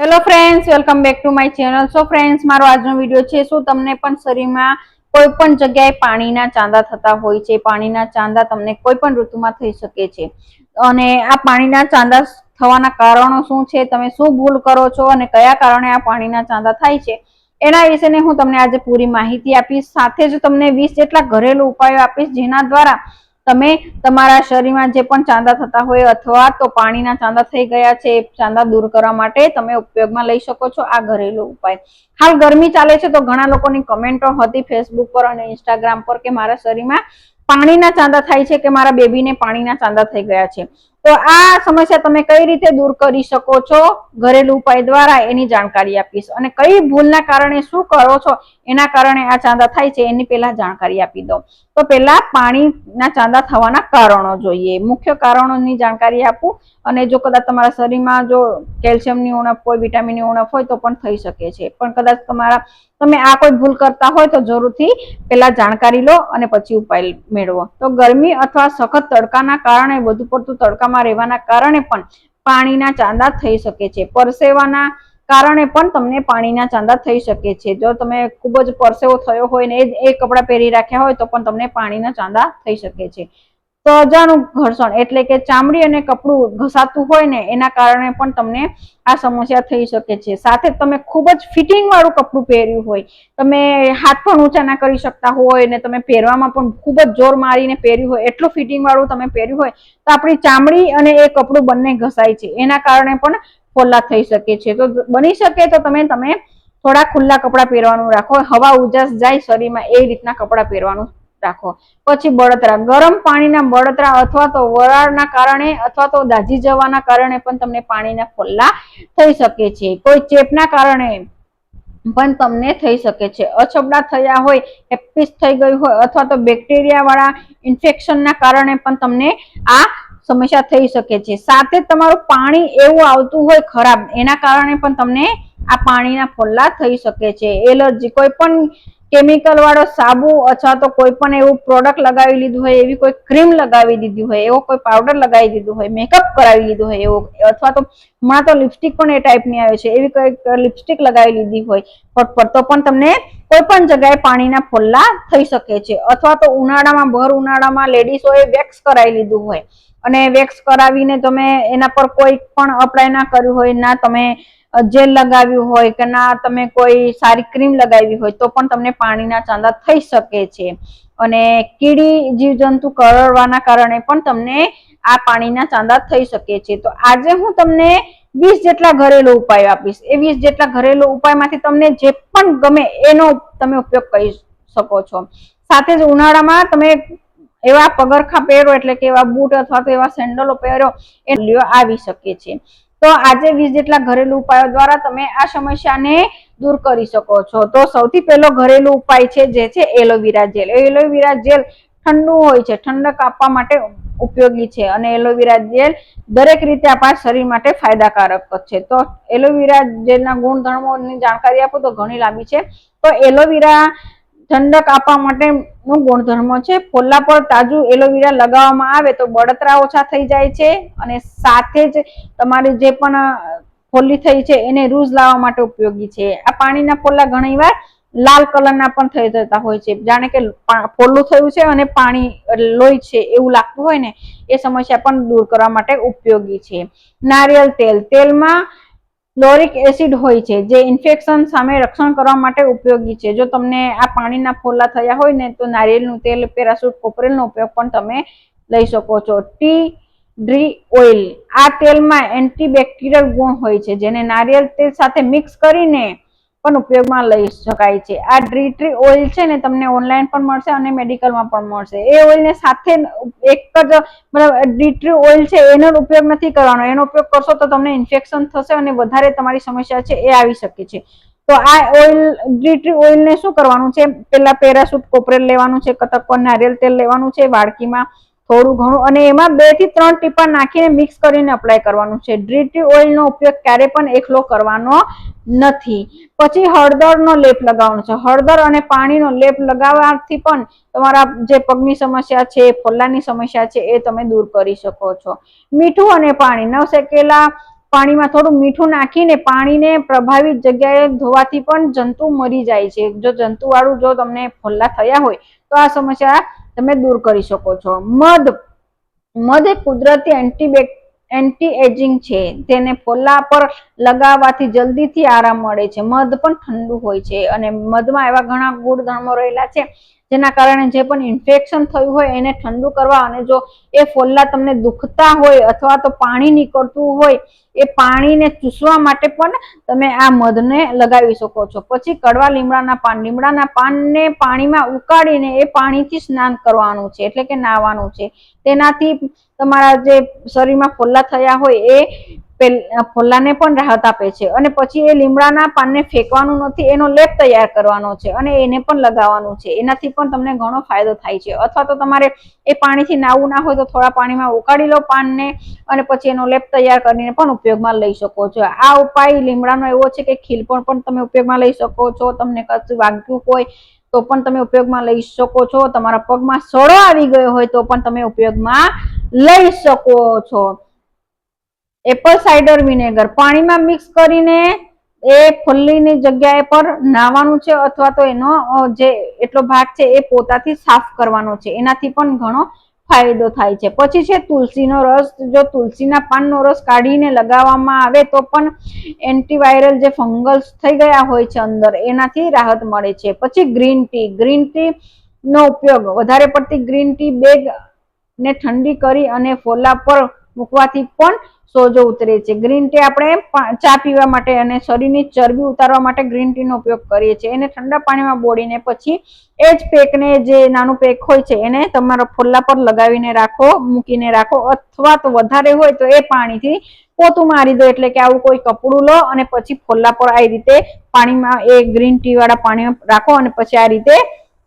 Hello friends, welcome back to my channel. So friends, મારો આજનો video છે શું તમને પણ શરીરમાં કોઈ પણ જગ્યાએ પાણીના ચાંદા થતા હોય છે. પાણીના ચાંદા તમને કોઈ પણ ઋતુમાં થઈ શકે છે અને આ પાણીના ચાંદા થવાના કારણો શું છે, તમે શું ભૂલ કરો છો અને કયા કારણે આ પાણીના ચાંદા થાય છે, એના વિશેની હું તમને આજે પૂરી માહિતી આપીશ. સાથે જ તમને 20 જેટલા ઘરેલું ઉપાયો આપીશ જેના દ્વારા તમે તમારા શરીરમાં જે પણ ચાંદા થતા હોય અથવા તો પાણીના ચાંદા થઈ ગયા છે એ ચાંદા દૂર કરવા માટે તમે ઉપયોગમાં લઈ શકો છો આ ઘરેલું ઉપાય. હાલ ગરમી ચાલે છે તો ઘણા લોકોની કમેન્ટો હતી ફેસબુક પર અને ઇન્સ્ટાગ્રામ પર કે મારા શરીરમાં પાણીના ચાંદા થાય છે કે મારા બેબીને પાણીના ચાંદા થઈ ગયા છે. તો આ સમસ્યા તમે કઈ રીતે દૂર કરી શકો છો ઘરેલું ઉપાય દ્વારા એની જાણકારી આપીશ, અને કઈ ભૂલના કારણે શું કરો છો એના કારણે આ ચાંદા થાય છે એની પહેલા જાણકારી આપી દઉં. તો પહેલા પાણીના ચાંદા થવાના કારણો જોઈએ. મુખ્ય કારણોની જાણકારી આપું અને જો કદાચ તમારા શરીરમાં જો કેલ્શિયમની ઉણપ હોય, વિટામિનની ઉણપ હોય તો પણ થઈ શકે છે. પણ કદાચ તમે આ કોઈ ભૂલ કરતા હોય તો જરૂરથી પહેલા જાણકારી લો અને પછી ઉપાય મેળવો. તો ગરમી અથવા સખત તડકાના કારણે, વધુ પડતું તડકામાં રહેવાના કારણે પણ પાણીના ચાંદા થઈ શકે છે. પરસેવાના કારણે પણ તમને પાણીના ચાંદા થઈ શકે છે. જો તમે ખૂબ જ પરસેવો થયો હોય ને એ કપડાં પહેરી રાખ્યા હોય તો પણ તમને પાણીના ચાંદા થઈ શકે છે. ત્વચાનું ઘર્ષણ એટલે કે ચામડી અને કપડું ઘસાતું હોય ને એના કારણે પણ તમને આ સમસ્યા થઈ શકે છે. સાથે તમે ખૂબ જ ફિટિંગ વાળું કપડું પહેર્યું હોય, તમે હાથ પણ ઊંચા ના કરી શકતા હોય ને તમે પહેરવામાં પણ ખૂબ જ જોર મારીને પહેર્યું હોય, એટલું ફિટિંગ વાળું તમે પહેર્યું હોય તો આપણી ચામડી અને એ કપડું બંને ઘસાય છે. એના કારણે પણ ફોલ્લા થઈ શકે છે. તો બની શકે તો તમે થોડા ખુલ્લા કપડાં પહેરવાનું રાખો, હવા ઉજાસ જાય શરીરમાં એ રીતના કપડાં પહેરવાનું રાખો. પછી બળતરા, ગરમ પાણીના બળતરા અથવા તો વરાળના કારણે અથવા તો દાઝી જવાના કારણે પણ તમને પાણીના ફોલ્લા થઈ શકે છે. કોઈ ચેપના કારણે પણ તમને થઈ શકે છે. અછબડા થયા હોય, હેપટીસ થઈ ગયું હોય અથવા તો બેક્ટેરિયા વાળા ઇન્ફેક્શનના કારણે પણ તમને આ સમસ્યા થઈ શકે છે. સાથે તમારું પાણી એવું આવતું હોય ખરાબ, એના કારણે પણ તમને આ પાણીના ફોલ્લા થઈ શકે છે. એલર્જી, કોઈ પણ કેમિકલ વાળો સાબુ અથવા તો કોઈ પણ એવું પ્રોડક્ટ લગાવી લીધું હોય, એવી કોઈ ક્રીમ લગાવી દીધી હોય, એવો કોઈ પાવડર લગાવી દીધું હોય, મેકઅપ કરાવી લીધું હોય એવો, અથવા તો હમણાં તો લિપસ્ટિક પણ એ ટાઈપની આવે છે, એવી કોઈ લિપસ્ટિક લગાવી લીધી હોય ફટફટ તો પણ તમને કોઈ પણ જગ્યાએ પાણીના ફોલ્લા થઈ શકે છે. અથવા તો ઉનાળામાં, ભર ઉનાળામાં લેડીઝોએ વેક્સ કરાવી લીધું હોય અને વેક્સ કરાવીને તમે એના પર કોઈ પણ અપ્લાય ના કર્યું હોય, ના તમે જેલ લગાવ્યું હોય કે ના તમે કોઈ સારી ક્રીમ લગાવી હોય તો પણ તમને પાણીના ચાંદા થઈ શકે છે. અને કીડી જીવજંતુ કરડવાના કારણે પણ તમને આ પાણીના ચાંદા થઈ શકે છે. તો આજે હું તમને 20 જેટલા ઘરેલું ઉપાય આપીશ. એ 20 જેટલા ઘરેલું ઉપાયમાંથી તમને જે પણ ગમે એનો તમે ઉપયોગ કરી શકો છો. સાથે જ ઉનાળામાં તમે એવા પગરખા પહેરો એટલે કે એવા બૂટ અથવા તો એવા સેન્ડલો પહેરો એ આવી શકે છે. તો આજે 20 જેટલા ઘરેલું ઉપાયો દ્વારા તમે આ સમસ્યાને દૂર કરી શકો છો. તો સૌથી પહેલો ઘરેલું ઉપાય છે જે છે એલોવેરા જેલ. એલોવેરા જેલ ઠંડુ હોય છે, ઠંડક આપવા માટે ઉપયોગી છે અને એલોવેરા જેલ દરેક રીતે આપણા શરીર માટે ફાયદાકારક છે. તો એલોવેરા જેલના ગુણધર્મોની જાણકારી આપો તો ઘણી લાંબી છે. તો એલોવેરા ઠંડક આપવા માટેનું ગુણધર્મ છે. ફોલ્લા પર તાજું એલોવેરા લગાવવામાં આવે તો બળતરા ઓછા થઈ જાય છે અને સાથે જ તમારી જે પણ ફોલ્લી થઈ છે એને રૂઝ લાવવા માટે ઉપયોગી છે. આ પાણીના ફોલ્લા ઘણીવાર લાલ કલરના પણ થઈ જતા હોય છે, જાણે કે ફોલ્લું થયું છે અને પાણી લોહી છે એવું લાગતું હોય ને, એ સમસ્યા પણ દૂર કરવા માટે ઉપયોગી છે. નારિયેળ તેલ, તેલમાં લોરિક એસિડ હોય છે જે ઇન્ફેક્શન સામે રક્ષણ કરવા માટે ઉપયોગી છે. જો તમને આ પાણીના ફોલ્લા થયા હોય ને તો નારિયેળનું તેલ, પેરાશૂટ કોપરેલનો ઉપયોગ પણ તમે લઈ શકો છો. ટી ટ્રી ઓઇલ, આ તેલમાં એન્ટીબેક્ટેરિયલ ગુણ હોય છે જેને નારિયેળ તેલ સાથે મિક્સ કરીને પણ ઉપયોગમાં લઈ શકાય છે. આ ટ્રી ઓઇલ છે ને તમને ઓનલાઈન પણ મળશે અને મેડિકલમાં પણ મળશે. એ ઓઇલને સાથે એક જ ટ્રી ઓઇલ છે એનો ઉપયોગ નથી કરવાનો, એનો ઉપયોગ કરશો તો તમને ઇન્ફેક્શન થશે અને વધારે તમારી સમસ્યા છે એ આવી શકે છે. તો આ ઓઇલ, ટ્રી ઓઇલને શું કરવાનું છે, પેલા પેરાશૂટ કોપરેલ લેવાનું છે, કટક નારિયેળ તેલ લેવાનું છે વાડકીમાં થોડું ઘણું, અને એમાં 2 થી 3 ટીપા નાખીને મિક્સ કરીને અપ્લાય કરવાનું છે. ટ્રી ઓઇલનો ઉપયોગ ક્યારે પણ એકલો કરવાનો નથી. પછી હળદરનો લેપ લગાવવાનો છે. હળદર અને પાણીનો લેપ લગાવવાથી પણ તમારા જે પગની સમસ્યા છે, ફોલ્લાની સમસ્યા છે એ તમે દૂર કરી શકો છો. મીઠું અને પાણી, નવશેકેલા પાણીમાં થોડું મીઠું નાખીને પાણીને પ્રભાવિત જગ્યાએ ધોવાથી પણ જંતુ મરી જાય છે. જો જંતુ વાળું જો તમને ફોલ્લા થયા હોય તો આ સમસ્યા તમે દૂર કરી શકો છો. મધ એ કુદરતી એન્ટી એજિંગ છે. તેને ફોલ્લા પર લગાવવાથી જલ્દીથી આરામ મળે છે. મધ પણ ઠંડુ હોય છે અને મધમાં એવા ઘણા ગુણધર્મો રહેલા છે જેના કારણે જે પણ ઇન્ફેક્શન થયું હોય એને ઠંડુ કરવા, અને જો એ ફોલ્લા તમને દુખતા હોય અથવા તો પાણી નીકળતું હોય એ પાણીને ચૂસવા માટે પણ તમે આ મધને લગાવી શકો છો. પછી કડવા લીમડાના પાનને પાણીમાં ઉકાળીને એ પાણીથી સ્નાન કરવાનું છે, એટલે કે નાહવાનું છે. તેનાથી તમારા જે શરીરમાં ફોલ્લા થયા હોય એ ફોલ્લાને પણ રાહત આપે છે. અને પછી એ લીમડાના પાનને ફેંકવાનું નથી, એનો લેપ તૈયાર કરવાનો છે અને એને પણ લગાવવાનું છે. એનાથી પણ તમને ઘણો ફાયદો થાય છે. અથવા તો તમારે એ પાણીથી નાવું ના હોય તો થોડા પાણીમાં ઉકાળી લો પાનને અને પછી એનો લેપ તૈયાર કરીને પણ ઉપયોગમાં લઈ શકો છો. આ ઉપાય લીમડાનો એવો છે કે ખીલપણ પણ તમે ઉપયોગમાં લઈ શકો છો. તમને કશું વાગ્યું હોય તો પણ તમે ઉપયોગમાં લઈ શકો છો. તમારા પગમાં સડો આવી ગયો હોય તો પણ તમે ઉપયોગમાં લઈ શકો છો. એપલ સાઇડર વિનેગર પાણીમાં મિક્સ કરીને એ ફોલ્લીની જગ્યાએ પર નાહવાનું છે, અથવા તો એનો જે એટલો ભાગ છે એ પોતાથી સાફ કરવાનો છે. એનાથી પણ ઘણો ફાયદો થાય છે. પછી છે તુલસીનો રસ. જો તુલસીના પાનનો રસ કાઢીને લગાવવામાં આવે તો પણ એન્ટીવાયરલ જે ફંગલ્સ થઈ ગયા હોય છે અંદર, એનાથી રાહત મળે છે. પછી ગ્રીન ટી નો ઉપયોગ, વધારે પડતી ગ્રીન ટી બેગ ને ઠંડી કરી અને ફોલ્લા પર મૂકવાથી પણ સોજો ઉતરે છે. ગ્રીન ટી આપણે ચા પીવા માટે અને શરીરની ચરબી ઉતારવા માટે ગ્રીન ટીનો ઉપયોગ કરીએ છીએ. એને ઠંડા પાણીમાં બોળીને પછી એ જ પેકને, જે નાનું પેક હોય છે, એને તમારા ફોલ્લા પર લગાવીને મૂકીને રાખો. અથવા તો વધારે હોય તો એ પાણીથી પોતું મારી દો, એટલે કે આવું કોઈ કપડું લો અને પછી ફોલ્લા પર આ રીતે પાણીમાં એ ગ્રીન ટી વાળા પાણીમાં રાખો અને પછી આ રીતે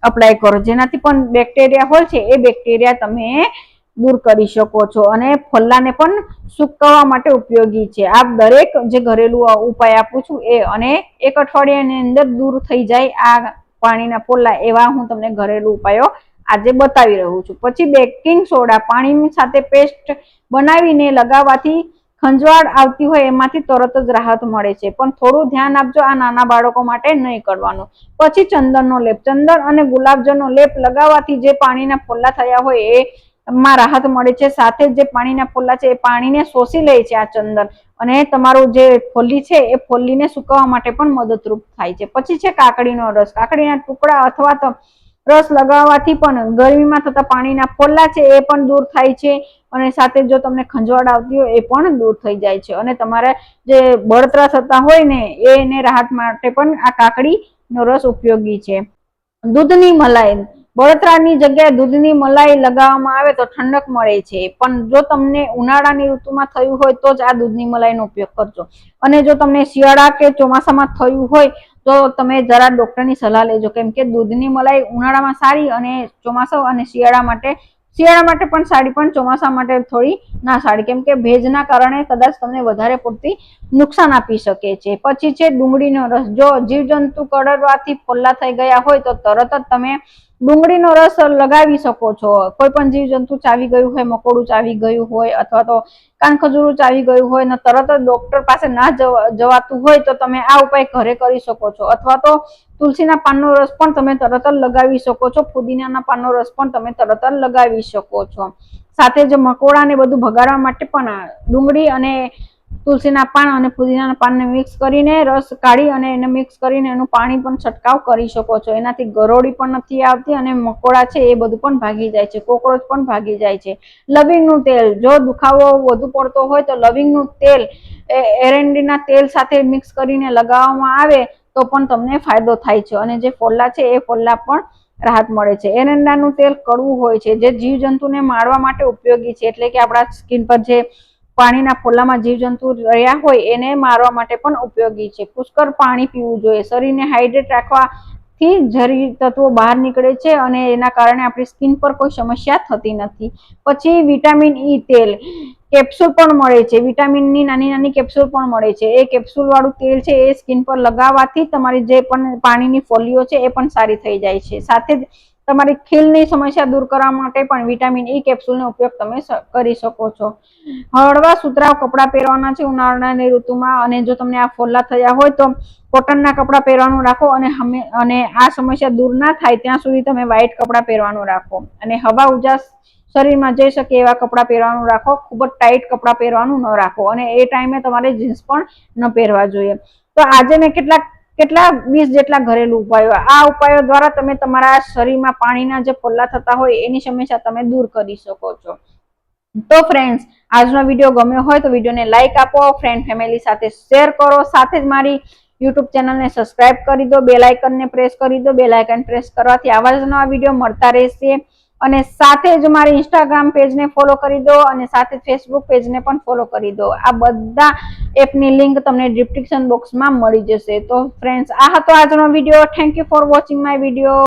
અપ્લાય કરો. જેનાથી પણ બેક્ટેરિયા હોય છે એ બેક્ટેરિયા તમે દૂર કરી શકો છો અને ફોલ્લાને પણ સુકવવા માટે ઉપયોગી છે. આ દરેક જે ઘરેલું ઉપાય આપું છું એ, અને 1 અઠવાડિયાની અંદર દૂર થઈ જાય આ પાણીના ફોલ્લા, એવા હું તમને ઘરેલું ઉપાયો આજે બતાવી રહ્યું છું. પછી બેકિંગ સોડા પાણીની સાથે પેસ્ટ બનાવીને લગાવવાથી ખંજવાળ આવતી હોય એમાંથી તરત જ રાહત મળે છે. પણ થોડું ધ્યાન આપજો, આ નાના બાળકો માટે નહીં કરવાનું. પછી ચંદનનો લેપ. ચંદન અને ગુલાબજળનો લેપ લગાવવાથી જે પાણીના ફોલ્લા થયા હોય એમાં રાહત મળે છે. સાથે જે પાણીના ફોલ્લા છે એ પાણીને શોષી લે છે આ ચંદન, અને તમારું જે ફોલ્લી છે એ ફોલ્લીને સુકવવા માટે પણ મદદરૂપ થાય છે. પછી છે કાકડીનો રસ. કાકડીના ટુકડા અથવા તો રસ લગાવવાથી પણ ગરમીમાં થતા પાણીના ફોલ્લા છે એ પણ દૂર થાય છે, અને સાથે જો તમને ખંજવાળ આવતી હોય એ પણ દૂર થઈ જાય છે. અને તમારે જે બળતરા થતા હોય ને એને રાહત માટે પણ આ કાકડીનો રસ ઉપયોગી છે. દૂધની મલાઈ. બળતરાની જગ્યાએ દૂધની મલાઈ લગાવવામાં આવે તો ઠંડક મળે છે. પણ જો તમને ઉનાળાની ઋતુમાં થયું હોય તો જ આ દૂધની મલાઈનો ઉપયોગ કરજો. અને જો તમને શિયાળા કે ચોમાસામાં થયું હોય તો તમે જરા ડોક્ટરની સલાહ લેજો, કેમ કે દૂધની મલાઈ ઉનાળામાં સારી અને ચોમાસા અને શિયાળા માટે પણ સારી, પણ ચોમાસા માટે થોડી ના સારી, કેમ કે ભેજના કારણે કદાચ તમને વધારે પડતી નુકસાન આપી શકે છે. પછી છે ડુંગળીનો રસ. જો જીવજંતુ કરડવાથી ફોલ્લા થઈ ગયા હોય તો તરત જ તમે ડુંગળીનો રસ લગાવી શકો છો. કોઈ પણ જીવજંતુ ચાવી ગયું હોય, મકોડું ચાવી ગયું હોય અથવા તો કાનખજૂરું ચાવી ગયું હોય ને તરત જ ડોક્ટર પાસે ના જવાતું હોય તો તમે આ ઉપાય ઘરે કરી શકો છો. અથવા તો તુલસીના પાનનો રસ પણ તમે તરત જ લગાવી શકો છો. ફુદીનાના પાનનો રસ પણ તમે તરત જ લગાવી શકો છો. સાથે જ મકોડાને બધું ભગાડવા માટે પણ ડુંગળી અને તુલસીના પાન અને ફુદીનાના પાનને મિક્સ કરીને રસ કાઢી અને એને મિક્સ કરીને એનું પાણી પણ છંટકાવ કરી શકો છો. એનાથી ગરોળી પણ નથી આવતી અને મકોડા છે એ બધું પણ ભાગી જાય છે, કોકરોચ પણ ભાગી જાય છે. લવિંગનું તેલ. જો દુખાવો વધુ પડતો હોય તો લવિંગનું તેલ એરંડીના તેલ સાથે મિક્સ કરીને લગાવવામાં આવે તો પણ તમને ફાયદો થાય છે, અને જે ફોલ્લા છે એ ફોલ્લા પણ રાહત મળે છે. એરંડાનું તેલ કડવું હોય છે, જે જીવજંતુને મારવા માટે ઉપયોગી છે, એટલે કે આપણા સ્કિન પર જે પાણીના ફોલ્લામાં જીવજંતુ રહ્યા હોય એને મારવા માટે પણ ઉપયોગી છે. પુષ્કળ પાણી પીવું જોઈએ. શરીરને હાઇડ્રેટ રાખવાથી ઝેરી તત્વો બહાર નીકળે છે અને એના કારણે આપણી સ્કિન પર કોઈ સમસ્યા થતી નથી. પછી વિટામિન ઈ તેલ. કેપ્સ્યુલ પણ મળે છે. વિટામિનની નાની નાની કેપ્સ્યુલ પણ મળે છે. એ કેપ્સ્યુલ વાળું તેલ છે એ સ્કિન પર લગાવવાથી તમારી જે પણ પાણીની ફોલ્લીઓ છે એ પણ સારી થઈ જાય છે. સાથે જ તમારી ખીલની સમસ્યા દૂર કરવા માટે પણ વિટામિન ઈ કેપ્સ્યુલનો ઉપયોગ તમે કરી શકો છો. હળવા સુતરાઉ કપડાં પહેરવાના છે ઉનાળાની ઋતુમાં, અને જો તમને આ ફોલ્લા થયા હોય તો કોટનના કપડાં પહેરવાનું રાખો, અને આ સમસ્યા દૂર ના થાય ત્યાં સુધી તમે વ્હાઈટ કપડાં પહેરવાનું રાખો, અને હવા ઉજાસ શરીરમાં જઈ શકે એવા કપડાં પહેરવાનું રાખો. ખૂબ જ ટાઈટ કપડાં પહેરવાનું ન રાખો, અને એ ટાઈમે તમારે જીન્સ પણ ન પહેરવા જોઈએ. તો આજે મેં કેટલા 20 જેટલા ઘરેલું ઉપાયો, આ ઉપાયો દ્વારા તમે તમારા શરીરમાં પાણીના જે ફોલ્લા થતા હોય એની સમસ્યા તમે દૂર કરી શકો છો. તો ફ્રેન્ડ્સ, આજનો વિડીયો ગમ્યો હોય તો વિડીયોને લાઈક આપો, ફ્રેન્ડ ફેમિલી સાથે શેર કરો, સાથે જ મારી યુટ્યુબ ચેનલને સબસ્ક્રાઇબ કરી દો, બેલ આઇકનને પ્રેસ કરી દો. બેલ આઇકન પ્રેસ કરવાથી આવા જ નવા વિડીયો મળતા રહેશે. અને સાથે જ મારી ઇન્સ્ટાગ્રામ પેજને ફોલો કરી દો, અને સાથે ફેસબુક પેજને પણ ફોલો કરી દો. આ બધા એપની લિંક તમને ડિસ્ક્રિપ્શન બોક્સમાં મળી જશે. તો ફ્રેન્ડ્સ, આ હતો આજનો video. Thank you for watching my video.